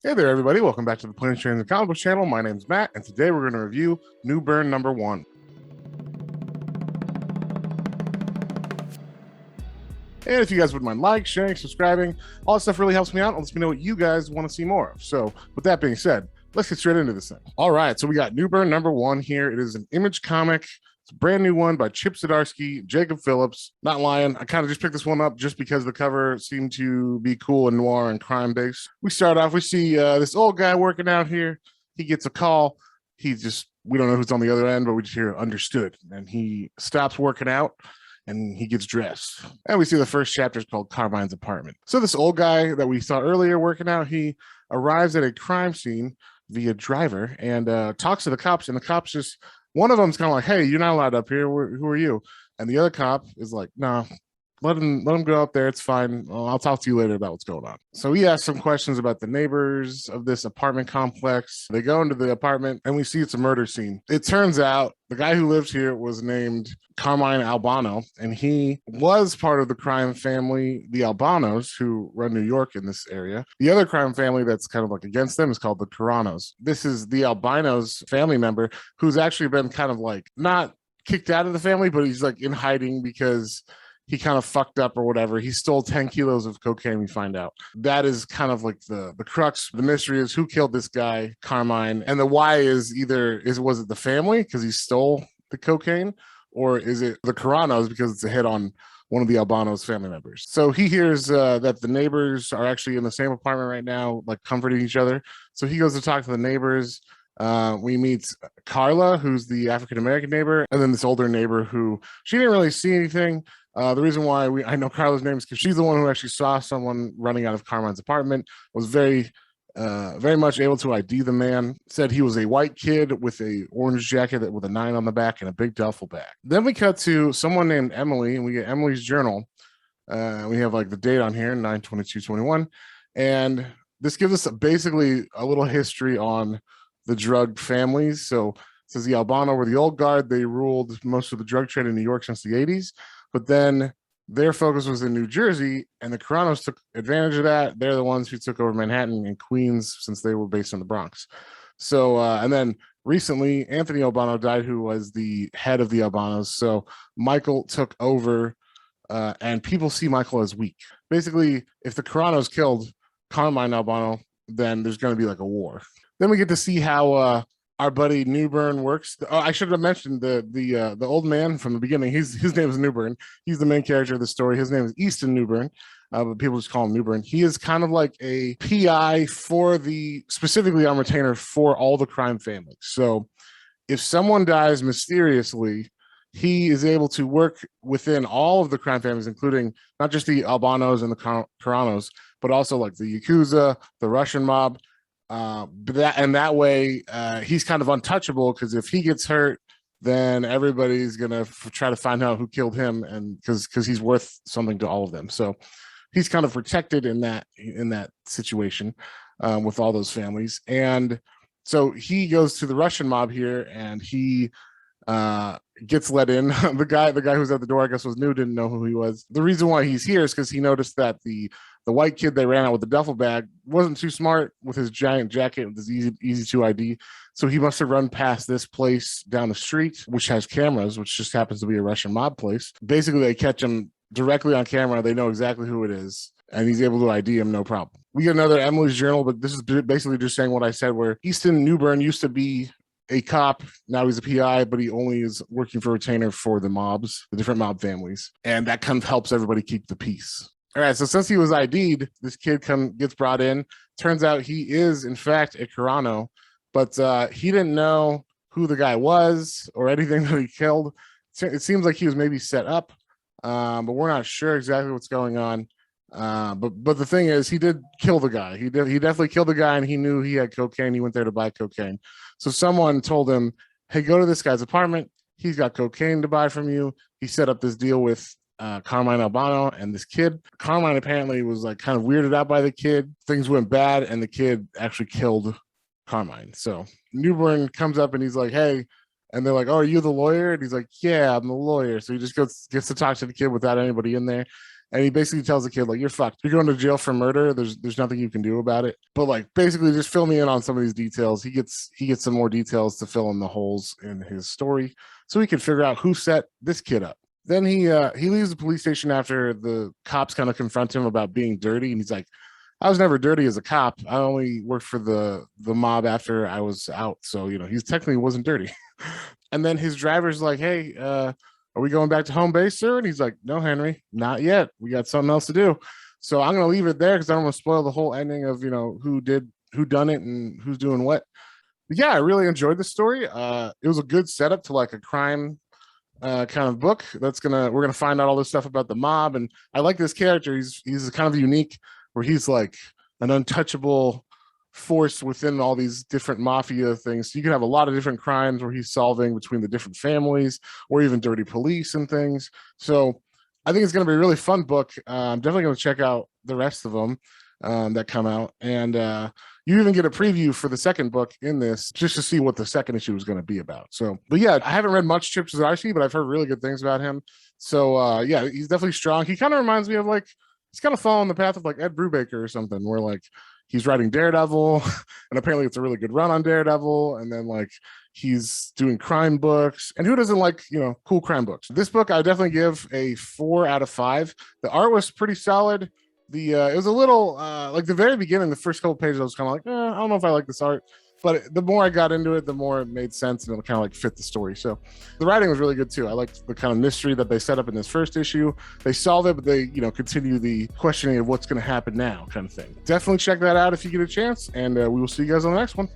Hey there, everybody. Welcome back to the Planes, Trains, and Comic Books channel. My name's Matt, and today we're going to review Newburn #1. And if you guys wouldn't mind sharing, subscribing, all that stuff really helps me out and lets me know what you guys want to see more of. So with that being said, let's get straight into this thing. All right, so we got Newburn #1 here. It is an Image comic. It's a brand new one by Chip Zdarsky, Jacob Phillips. Not lying, I kind of just picked this one up just because the cover seemed to be cool and noir and crime based. We start off, we see this old guy working out here. He gets a call. We don't know who's on the other end, but we just hear understood. And he stops working out and he gets dressed. And we see the first chapter is called Carmine's Apartment. So this old guy that we saw earlier working out, he arrives at a crime scene via driver and talks to the cops. And the cops just, one of them's kind of like, hey, you're not allowed up here. Who are you? And the other cop is like, no, let him go up there. It's fine. I'll talk to you later about what's going on. So he asks some questions about the neighbors of this apartment complex. They go into the apartment and we see it's a murder scene. It turns out the guy who lives here was named Carmine Albano, and he was part of the crime family, the Albanos, who run New York in this area. The other crime family that's kind of like against them is called the Carranos. This is the Albanos family member who's actually been kind of like not kicked out of the family, but he's like in hiding because he kind of fucked up or whatever. He stole 10 kilos of cocaine, we find out. That is kind of like the crux. The mystery is who killed this guy, Carmine. And the why is was it the family because he stole the cocaine? Or is it the Carranos because it's a hit on one of the Albano's family members? So he hears that the neighbors are actually in the same apartment right now, like comforting each other. So he goes to talk to the neighbors. We meet Carla, who's the African-American neighbor, and then this older neighbor who she didn't really see anything. The reason why I know Carla's name is because she's the one who actually saw someone running out of Carmine's apartment, was very much able to ID the man, said he was a white kid with a orange jacket with a 9 on the back and a big duffel bag. Then we cut to someone named Emily, and we get Emily's journal. We have like the date on here, 9/22/21, and this gives us basically a little history on the drug families. So it says the Albano were the old guard. They ruled most of the drug trade in New York since the 80s, but then their focus was in New Jersey, and the Carranos took advantage of that. They're the ones who took over Manhattan and Queens since they were based in the Bronx. So, and then recently, Anthony Albano died, who was the head of the Albanos. So Michael took over, and people see Michael as weak. Basically, if the Carranos killed Carmine Albano, then there's going to be like a war. Then we get to see how our buddy Newburn works. I should have mentioned the old man from the beginning. His name is Newburn. He's the main character of the story. His name is Easton Newburn, but people just call him Newburn. He is kind of like a PI specifically on retainer for all the crime families. So if someone dies mysteriously, he is able to work within all of the crime families, including not just the Albanos and the Carranos, but also like the Yakuza, the Russian mob. That way, he's kind of untouchable because if he gets hurt, then everybody's gonna try to find out who killed him, and because he's worth something to all of them. So he's kind of protected in that situation with all those families. And so he goes to the Russian mob here, and he gets let in. the guy who's at the door, I guess, was new, didn't know who he was. The reason why he's here is because he noticed that the white kid they ran out with the duffel bag wasn't too smart with his giant jacket with his easy to ID. So he must have run past this place down the street, which has cameras, which just happens to be a Russian mob place. Basically, they catch him directly on camera. They know exactly who it is, and he's able to ID him, no problem. We get another Emily's journal, but this is basically just saying what I said, where Easton Newburn used to be a cop. Now he's a PI, but he only is working for retainer for the mobs, the different mob families. And that kind of helps everybody keep the peace. All right, so since he was ID'd, this kid gets brought in. Turns out he is, in fact, a Carrano, but he didn't know who the guy was or anything that he killed. It seems like he was maybe set up, but we're not sure exactly what's going on. But the thing is, he did kill the guy. He definitely killed the guy, and he knew he had cocaine. He went there to buy cocaine. So someone told him, hey, go to this guy's apartment. He's got cocaine to buy from you. He set up this deal with Carmine Albano and this kid. Carmine apparently was like kind of weirded out by the kid. Things went bad, and the kid actually killed Carmine. So Newburn comes up and he's like, hey, and they're like, oh, are you the lawyer? And he's like, yeah, I'm the lawyer. So he just gets to talk to the kid without anybody in there. And he basically tells the kid, like, you're fucked. You're going to jail for murder. There's nothing you can do about it. But like basically just fill me in on some of these details. He gets some more details to fill in the holes in his story so he can figure out who set this kid up. Then he leaves the police station after the cops kind of confront him about being dirty. And he's like, I was never dirty as a cop. I only worked for the mob after I was out. So, he's technically wasn't dirty. And then his driver's like, hey, are we going back to home base, sir? And he's like, no, Henry, not yet. We got something else to do. So I'm going to leave it there because I don't want to spoil the whole ending of, who done it and who's doing what. But yeah, I really enjoyed the story. It was a good setup to like a crime kind of book. We're going to find out all this stuff about the mob. And I like this character. He's kind of unique where he's like an untouchable force within all these different mafia things. So you can have a lot of different crimes where he's solving between the different families or even dirty police and things. So I think it's going to be a really fun book. I'm definitely going to check out the rest of them that come out. And you even get a preview for the second book in this just to see what the second issue is going to be about. So, but yeah, I haven't read much Chips Zdarsky, but I've heard really good things about him. So yeah, he's definitely strong. He kind of reminds me of like, he's kind of following the path of like Ed Brubaker or something, where like he's writing Daredevil, and apparently it's a really good run on Daredevil. And then like he's doing crime books, and who doesn't like, cool crime books? This book I definitely give a 4 out of 5. The art was pretty solid. It was a little like the very beginning, the first couple pages, I was kind of like, I don't know if I like this art. But the more I got into it, the more it made sense and it kind of like fit the story. So the writing was really good too. I liked the kind of mystery that they set up in this first issue. They solve it, but they, continue the questioning of what's going to happen now kind of thing. Definitely check that out if you get a chance. And we will see you guys on the next one.